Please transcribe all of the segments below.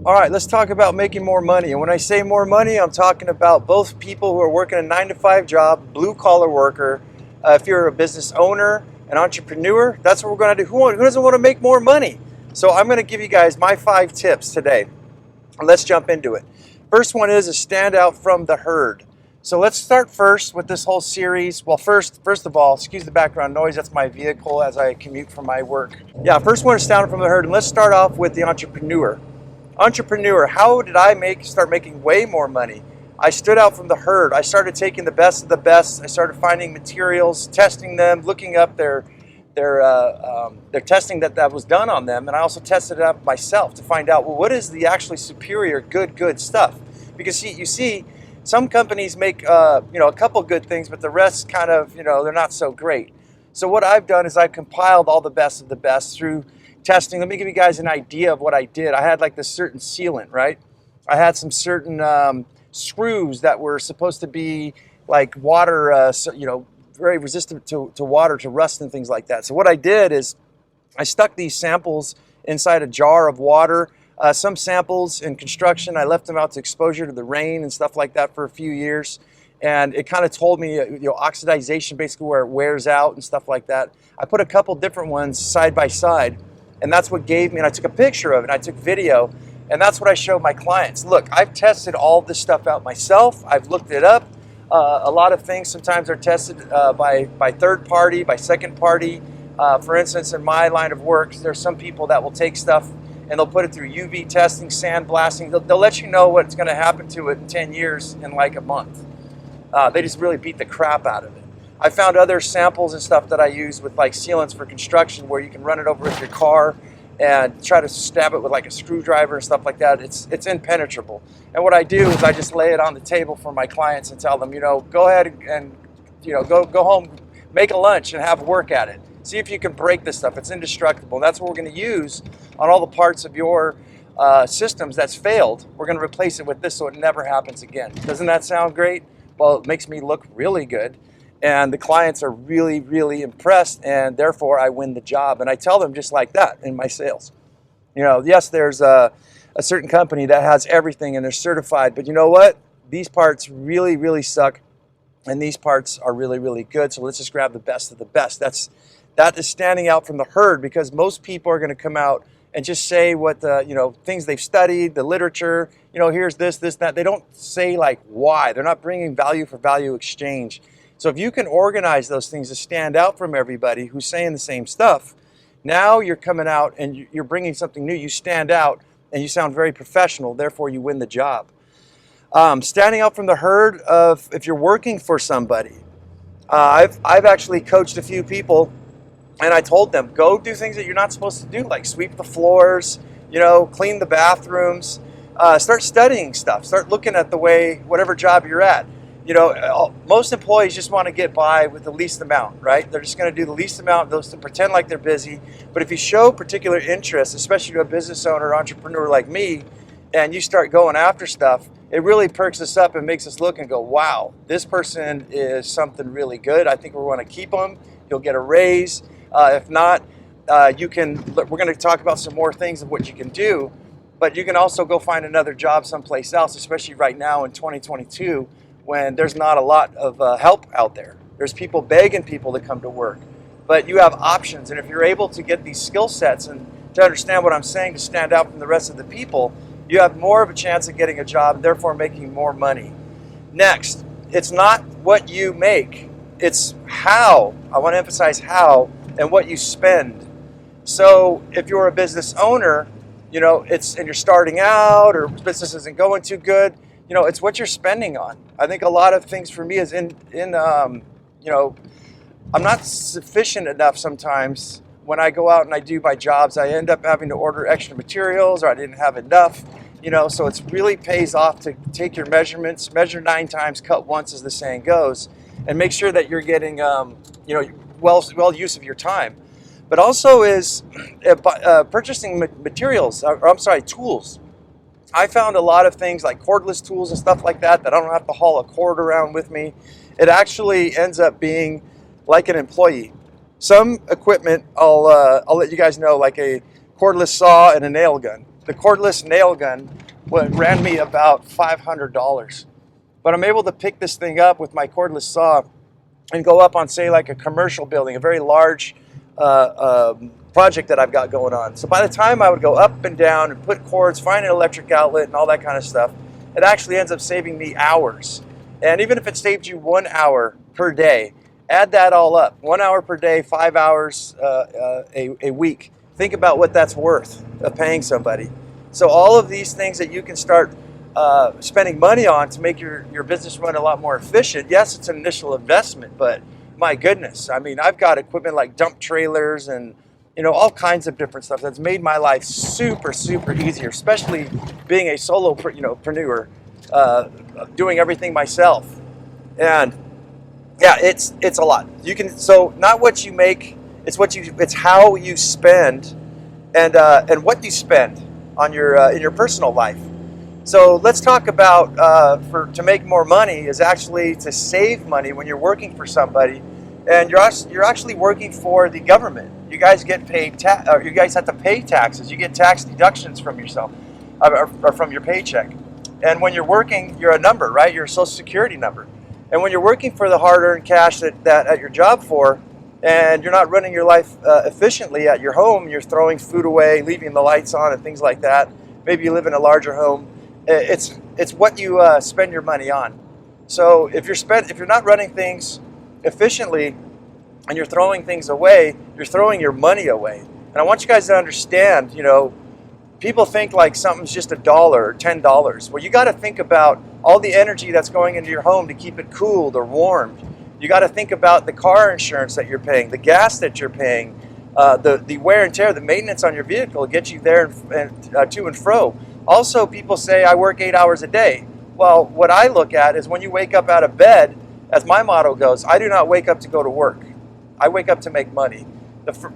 All right, let's talk about making more money. And when I say more money, I'm talking about both people who are working a 9-to-5 job, blue collar worker. If you're a business owner, an entrepreneur, that's what we're going to do. Who doesn't want to make more money? So I'm going to give you guys my 5 tips today. Let's jump into it. First one is stand out from the herd. So let's start first with this whole series. Well, first of all, excuse the background noise. That's my vehicle as I commute from my work. Yeah, first one is stand out from the herd. And let's start off with the entrepreneur. Entrepreneur, how did I start making way more money? I stood out from the herd. I started taking the best of the best. I started finding materials, testing them, looking up their testing that was done on them, and I also tested it out myself to find out, well, what is the actually superior good stuff? Because you see, some companies make a couple good things, but the rest kind of they're not so great. So what I've done is I've compiled all the best of the best through testing. Let me give you guys an idea of what I did. I had like this certain sealant, right? I had some certain screws that were supposed to be like water, very resistant to water, to rust and things like that. So what I did is I stuck these samples inside a jar of water. Some samples in construction, I left them out to exposure to the rain and stuff like that for a few years. And it kind of told me, oxidization, basically where it wears out and stuff like that. I put a couple different ones side by side. And that's what gave me, and I took a picture of it, I took video, and that's what I showed my clients. Look, I've tested all this stuff out myself. I've looked it up. A lot of things sometimes are tested by third party, by second party. For instance, in my line of work, there's some people that will take stuff and they'll put it through UV testing, sandblasting. They'll let you know what's going to happen to it in 10 years in like a month. They just really beat the crap out of it. I found other samples and stuff that I use with like sealants for construction where you can run it over with your car and try to stab it with like a screwdriver and stuff like that. It's impenetrable. And what I do is I just lay it on the table for my clients and tell them, go ahead and go home, make a lunch and have work at it. See if you can break this stuff. It's indestructible. And that's what we're going to use on all the parts of your systems that's failed. We're going to replace it with this so it never happens again. Doesn't that sound great? Well, it makes me look really good. And the clients are really, really impressed, and therefore I win the job. And I tell them just like that in my sales. Yes, there's a certain company that has everything and they're certified, but you know what? These parts really, really suck, and these parts are really, really good. So let's just grab the best of the best. That is standing out from the herd, because most people are going to come out and just say what things they've studied, the literature. Here's this, that. They don't say like why. They're not bringing value for value exchange. So if you can organize those things to stand out from everybody who's saying the same stuff, now you're coming out and you're bringing something new. You stand out and you sound very professional. Therefore, you win the job. Standing out from the herd of if you're working for somebody. I've actually coached a few people, and I told them, go do things that you're not supposed to do, like sweep the floors, clean the bathrooms, start studying stuff, start looking at the way, whatever job you're at. Most employees just want to get by with the least amount, right? They're just going to do the least amount, those to pretend like they're busy. But if you show particular interest, especially to a business owner or entrepreneur like me, and you start going after stuff, it really perks us up and makes us look and go, wow, this person is something really good. I think we're going to keep them. You'll get a raise. If not, we're going to talk about some more things of what you can do, but you can also go find another job someplace else, especially right now in 2022. When there's not a lot of help out there. There's people begging people to come to work. But you have options, and if you're able to get these skill sets and to understand what I'm saying, to stand out from the rest of the people, you have more of a chance of getting a job, therefore making more money. Next, it's not what you make, it's how. I want to emphasize how and what you spend. So if you're a business owner, and you're starting out or business isn't going too good, it's what you're spending on. I think a lot of things for me is I'm not sufficient enough sometimes when I go out and I do my jobs. I end up having to order extra materials, or I didn't have enough, so it really pays off to take your measurements, measure 9 times, cut once, as the saying goes, and make sure that you're getting, well use of your time. But also is purchasing materials, tools. I found a lot of things like cordless tools and stuff like that I don't have to haul a cord around with me. It actually ends up being like an employee. Some equipment I'll let you guys know, like a cordless saw and a nail gun. the cordless nail gun ran me about $500. But I'm able to pick this thing up with my cordless saw and go up on, say, like a commercial building, a very large project that I've got going on. So by the time I would go up and down and put cords, find an electric outlet and all that kind of stuff, it actually ends up saving me hours. And even if it saved you 1 hour per day, add that all up. 1 hour per day, 5 hours a week. Think about what that's worth of paying somebody. So all of these things that you can start spending money on to make your business run a lot more efficient. Yes, it's an initial investment, but my goodness, I mean, I've got equipment like dump trailers and all kinds of different stuff that's made my life super, super easier, especially being a solopreneur, doing everything myself. And yeah, it's a lot. So not what you make, it's how you spend and what you spend on your in your personal life. So let's talk about to make more money is actually to save money when you're working for somebody, and you're actually working for the government. You guys get paid you guys have to pay taxes. You get tax deductions from yourself or from your paycheck. And when you're working, you're a number, right? You're a Social Security number. And when you're working for the hard-earned cash that at your job for, and you're not running your life efficiently at your home, you're throwing food away, leaving the lights on, and things like that. Maybe you live in a larger home. It's what you spend your money on. So if you're not running things efficiently and you're throwing things away, you're throwing your money away. And I want you guys to understand, people think like something's just $1 or $10. Well, you got to think about all the energy that's going into your home to keep it cooled or warmed. You got to think about the car insurance that you're paying, the gas that you're paying, the wear and tear, the maintenance on your vehicle to get you there and to and fro. Also, people say I work 8 hours a day. Well, what I look at is when you wake up out of bed, as my motto goes, I do not wake up to go to work. I wake up to make money.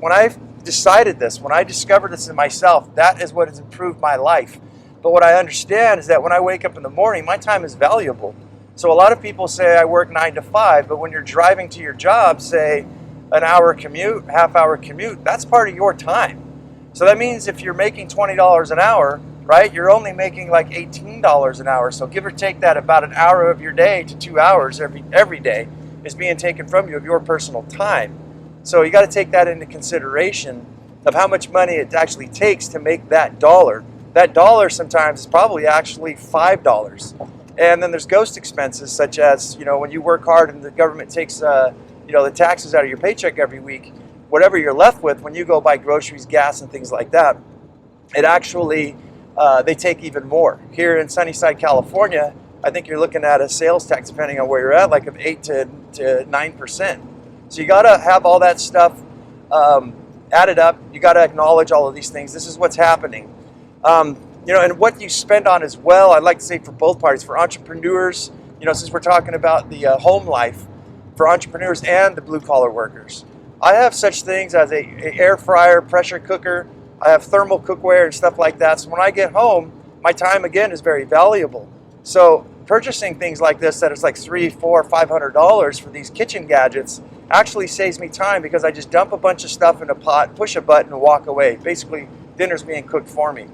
When I decided this, when I discovered this in myself, that is what has improved my life. But what I understand is that when I wake up in the morning, my time is valuable. So a lot of people say I work 9 to 5, but when you're driving to your job, say an hour commute, half-hour commute, that's part of your time. So that means if you're making $20 an hour, right, you're only making like $18 an hour. So give or take that, about an hour of your day to 2 hours every day is being taken from you of your personal time. So you got to take that into consideration of how much money it actually takes to make that dollar. That dollar sometimes is probably actually $5. And then there's ghost expenses such as, when you work hard and the government takes, the taxes out of your paycheck every week, whatever you're left with when you go buy groceries, gas, and things like that, it actually, they take even more. Here in Sunnyside, California, I think you're looking at a sales tax, depending on where you're at, like of 8 to 9%. So you got to have all that stuff added up. You got to acknowledge all of these things. This is what's happening. And what you spend on as well, I'd like to say for both parties, for entrepreneurs, since we're talking about the home life, for entrepreneurs and the blue-collar workers. I have such things as a air fryer, pressure cooker. I have thermal cookware and stuff like that. So when I get home, my time, again, is very valuable. So purchasing things like this that is like $300, $400, $500 for these kitchen gadgets actually saves me time because I just dump a bunch of stuff in a pot, push a button, and walk away. Basically, dinner's being cooked for me.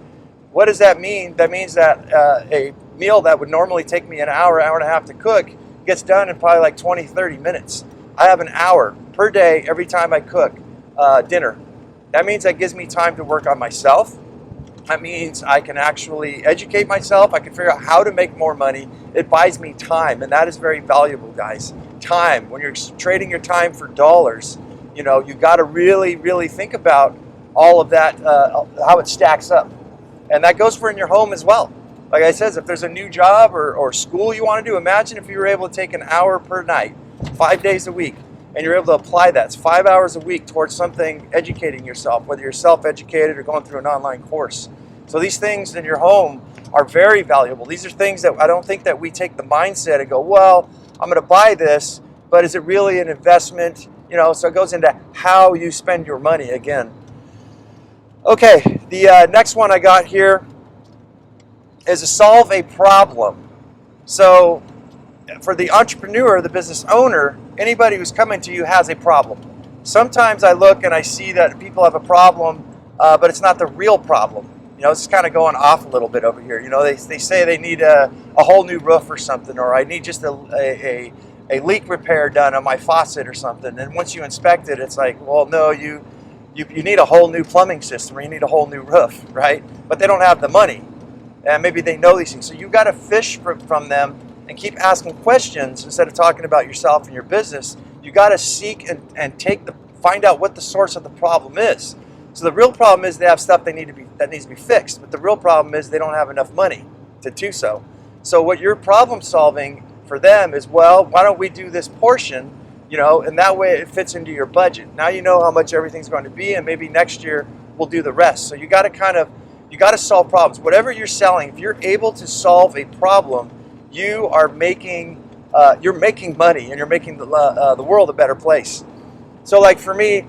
What does that mean? That means that a meal that would normally take me an hour, hour and a half to cook gets done in probably like 20, 30 minutes. I have an hour per day every time I cook dinner. That means that gives me time to work on myself. That means I can actually educate myself. I can figure out how to make more money. It buys me time, and that is very valuable, guys. Time. When you're trading your time for dollars, you got to really, really think about all of that, how it stacks up. And that goes for in your home as well. Like I said, if there's a new job or school you want to do, imagine if you were able to take an hour per night, 5 days a week, and you're able to apply that. It's 5 hours a week towards something, educating yourself, whether you're self-educated or going through an online course. So these things in your home are very valuable. These are things that I don't think that we take the mindset and go, well, I'm going to buy this, but is it really an investment? So it goes into how you spend your money again. Okay, the next one I got here is to solve a problem. So for the entrepreneur, the business owner, anybody who's coming to you has a problem. Sometimes I look and I see that people have a problem, but it's not the real problem. You know, it's kind of going off a little bit over here. You know, they say they need a whole new roof or something, or I need just a leak repair done on my faucet or something. And once you inspect it, it's like, well, no, you need a whole new plumbing system, or you need a whole new roof, right? But they don't have the money, and maybe they know these things. So you've got to fish from them and keep asking questions instead of talking about yourself and your business. You got to seek and find out what the source of the problem is. So the real problem is they have stuff that needs to be fixed, but the real problem is they don't have enough money to do so. So what you're problem solving for them is, well, why don't we do this portion, you know, and that way it fits into your budget. Now you know how much everything's going to be, and maybe next year we'll do the rest. So you got to solve problems. Whatever you're selling, if you're able to solve a problem, you are making money, and you're making the world a better place. So like for me,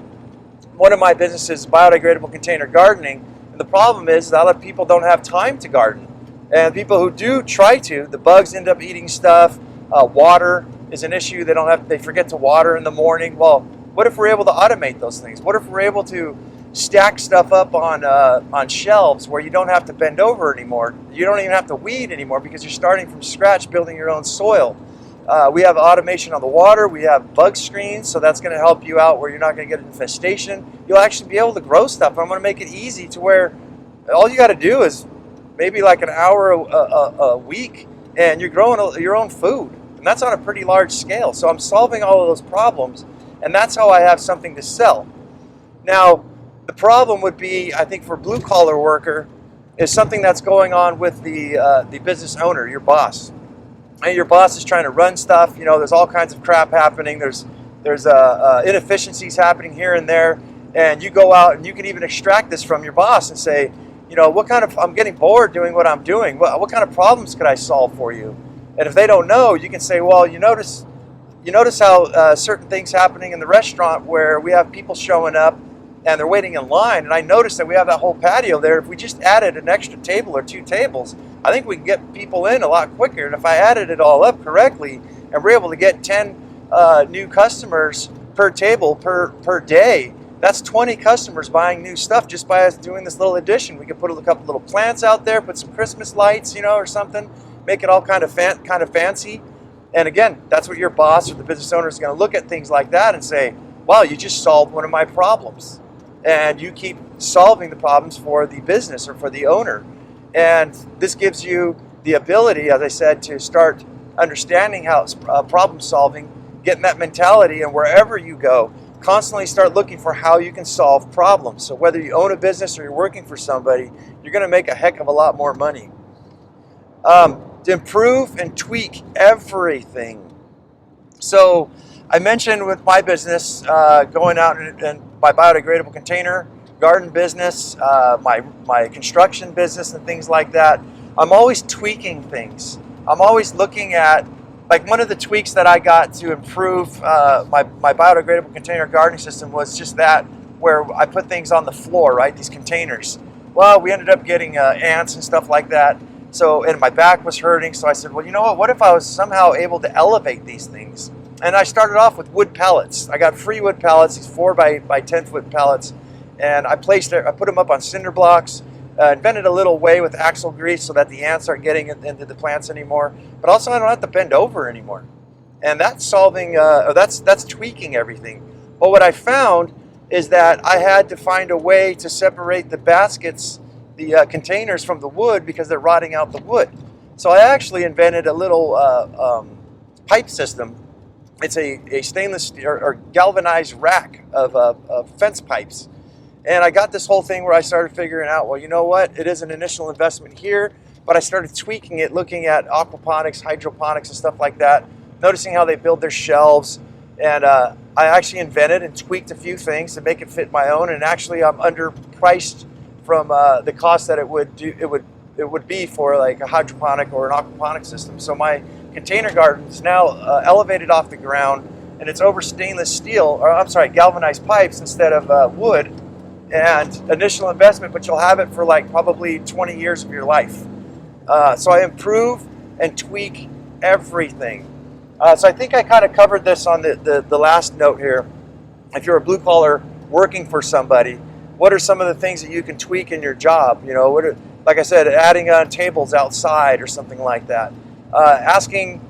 one of my businesses is biodegradable container gardening, and the problem is that a lot of people don't have time to garden. And people who do try to, the bugs end up eating stuff. Water is an issue. They forget to water in the morning. Well, what if we're able to automate those things? What if we're able to stack stuff up on shelves where you don't have to bend over anymore? You don't even have to weed anymore because you're starting from scratch, building your own soil. We have automation on the water. We have bug screens, so that's going to help you out where you're not going to get infestation. You'll actually be able to grow stuff. I'm going to make it easy to where all you got to do is maybe like an hour a week, and you're growing your own food. And that's on a pretty large scale. So I'm solving all of those problems, and that's how I have something to sell. Now, the problem would be, I think, for blue-collar worker, is something that's going on with the business owner, your boss. And your boss is trying to run stuff. You know, there's all kinds of crap happening. There's inefficiencies happening here and there. And you go out and you can even extract this from your boss and say, you know, I'm getting bored doing what I'm doing. What kind of problems could I solve for you? And if they don't know, you can say, well, you notice how certain things happening in the restaurant where we have people showing up and they're waiting in line. And I noticed that we have that whole patio there. If we just added an extra table or 2 tables, I think we can get people in a lot quicker. And if I added it all up correctly and we're able to get 10 new customers per table per day, that's 20 customers buying new stuff just by us doing this little addition. We could put a couple little plants out there, put some Christmas lights, you know, or something, make it all kind of fancy. And again, that's what your boss or the business owner is going to look at things like that and say, wow, you just solved one of my problems. And you keep solving the problems for the business or for the owner. And this gives you the ability, as I said, to start understanding how problem solving, getting that mentality, and wherever you go, constantly start looking for how you can solve problems. So whether you own a business or you're working for somebody, you're going to make a heck of a lot more money. To improve and tweak everything. So I mentioned with my business, going out and my biodegradable container garden business, my construction business and things like that, I'm always tweaking things. I'm always looking at, like, one of the tweaks that I got to improve my biodegradable container gardening system was just that, where I put things on the floor, right, these containers. Well, we ended up getting ants and stuff like that. So, and my back was hurting, so I said, well, you know what if I was somehow able to elevate these things? And I started off with wood pallets. I got free wood pallets, these 4 by 10 foot pallets, and I put them up on cinder blocks, invented a little way with axle grease so that the ants aren't getting into the plants anymore, but also I don't have to bend over anymore. And that's solving, that's tweaking everything. But what I found is that I had to find a way to separate the baskets, the containers from the wood, because they're rotting out the wood. So I actually invented a little pipe system. It's a stainless steel or galvanized rack of fence pipes. And I got this whole thing where I started figuring out, well, you know what? It is an initial investment here, but I started tweaking it, looking at aquaponics, hydroponics, and stuff like that, noticing how they build their shelves. And I actually invented and tweaked a few things to make it fit my own. And actually, I'm underpriced from the cost that it would be for like a hydroponic or an aquaponic system. So my container garden is now elevated off the ground, and it's over stainless steel, or I'm sorry, galvanized pipes instead of wood. And initial investment, but you'll have it for like probably 20 years of your life. So I improve and tweak everything. So I think I kind of covered this on the last note here. If you're a blue collar working for somebody, What are some of the things that you can tweak in your job? You know, like I said, adding on tables outside or something like that. Asking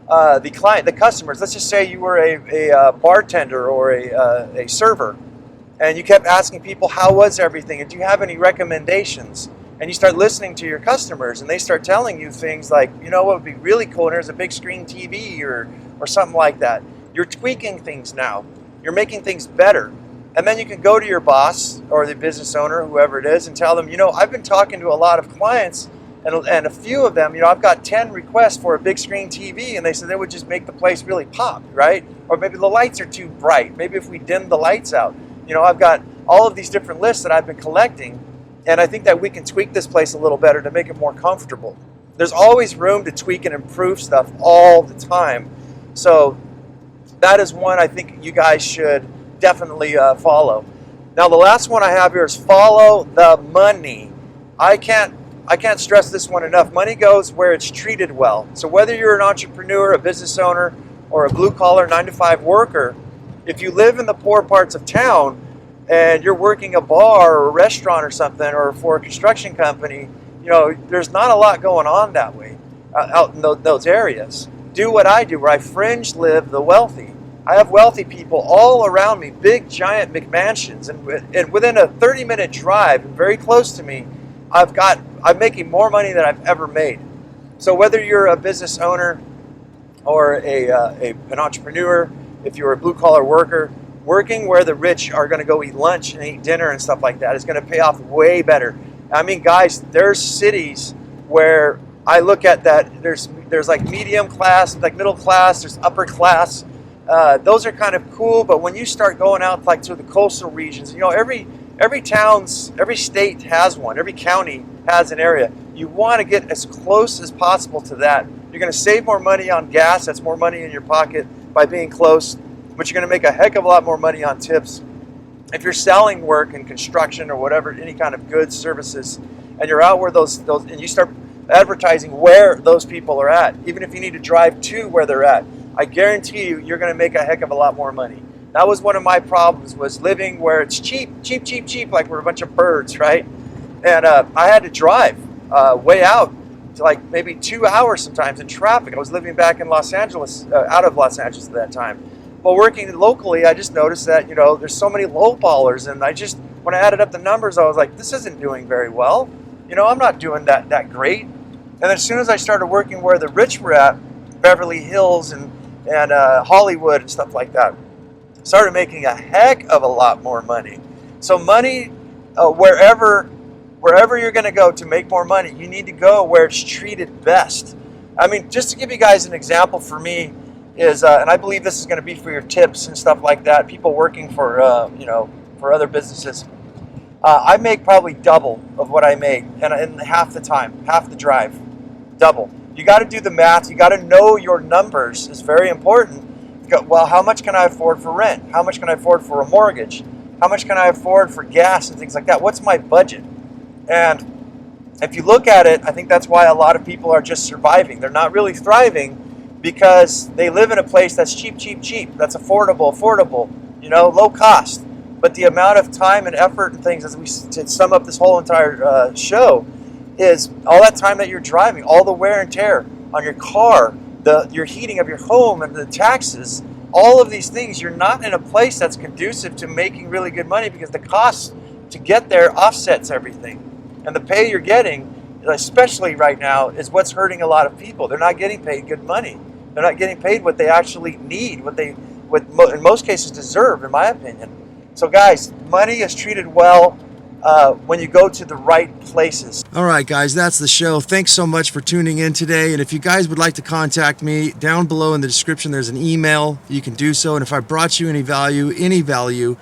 the customers. Let's just say you were a bartender or a server, and you kept asking people, how was everything, and do you have any recommendations? And you start listening to your customers, and they start telling you things like, you know what would be really cool, and there's a big screen TV or something like that. You're tweaking things now. You're making things better. And then you can go to your boss or the business owner, whoever it is, and tell them, you know, I've been talking to a lot of clients, and a few of them, you know, I've got 10 requests for a big screen TV, and they said they would just make the place really pop, right? Or maybe the lights are too bright. Maybe if we dim the lights out. You know, I've got all of these different lists that I've been collecting, and I think that we can tweak this place a little better to make it more comfortable. There's always room to tweak and improve stuff all the time. So that is one I think you guys should definitely follow. Now the last one I have here is follow the money. I can't stress this one enough. Money goes where it's treated well. So whether you're an entrepreneur, a business owner, or a blue-collar 9-to-5 worker, if you live in the poor parts of town and you're working a bar or a restaurant or something, or for a construction company, you know, there's not a lot going on that way out in those areas. Do what I do, where I fringe live the wealthy. I have wealthy people all around me, big giant McMansions, and within a 30-minute drive, and very close to me, I'm making more money than I've ever made. So whether you're a business owner or an entrepreneur, if you're a blue-collar worker, working where the rich are going to go eat lunch and eat dinner and stuff like that is going to pay off way better. I mean, guys, there's cities where I look at that, there's like medium class, like middle class, there's upper class. Those are kind of cool, but when you start going out like to the coastal regions, you know, every state has one, every county has an area. You want to get as close as possible to that. You're going to save more money on gas, that's more money in your pocket by being close, but you're going to make a heck of a lot more money on tips. If you're selling work in construction or whatever, any kind of goods, services, and you're out where those and you start advertising where those people are at, even if you need to drive to where they're at, I guarantee you, you're going to make a heck of a lot more money. That was one of my problems, was living where it's cheap, like we're a bunch of birds, right? And I had to drive way out to like maybe 2 hours sometimes in traffic. I was living back in Los Angeles, out of Los Angeles at that time. But working locally, I just noticed that, you know, there's so many lowballers, and when I added up the numbers, I was like, this isn't doing very well. You know, I'm not doing that great. And then as soon as I started working where the rich were at, Beverly Hills and Hollywood and stuff like that, started making a heck of a lot more money. So money, wherever you're going to go to make more money, you need to go where it's treated best. I mean, just to give you guys an example for me is, and I believe this is going to be for your tips and stuff like that, people working for, for other businesses. I make probably double of what I make, and in half the time, half the drive, double. You got to do the math. You got to know your numbers. It's very important. Well, how much can I afford for rent? How much can I afford for a mortgage? How much can I afford for gas and things like that? What's my budget? And if you look at it, I think that's why a lot of people are just surviving. They're not really thriving because they live in a place that's cheap, that's affordable, you know, low cost. But the amount of time and effort and things, as we to sum up this whole entire show, is all that time that you're driving, all the wear and tear on your car, your heating of your home and the taxes, all of these things. You're not in a place that's conducive to making really good money because the cost to get there offsets everything. And the pay you're getting, especially right now, is what's hurting a lot of people. They're not getting paid good money. They're not getting paid what they actually need, what in most cases deserve, in my opinion. So guys, money is treated well when you go to the right places. All right, guys, that's the show. Thanks so much for tuning in today. And if you guys would like to contact me, down below in the description, there's an email. You can do so. And if I brought you any value,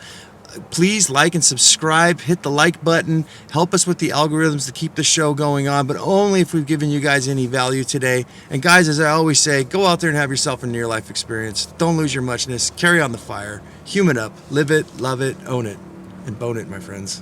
please like and subscribe, hit the like button, help us with the algorithms to keep the show going on, but only if we've given you guys any value today. And guys, as I always say, go out there and have yourself a near life experience. Don't lose your muchness. Carry on the fire. Human up. Live it, love it, own it, and bone it, my friends.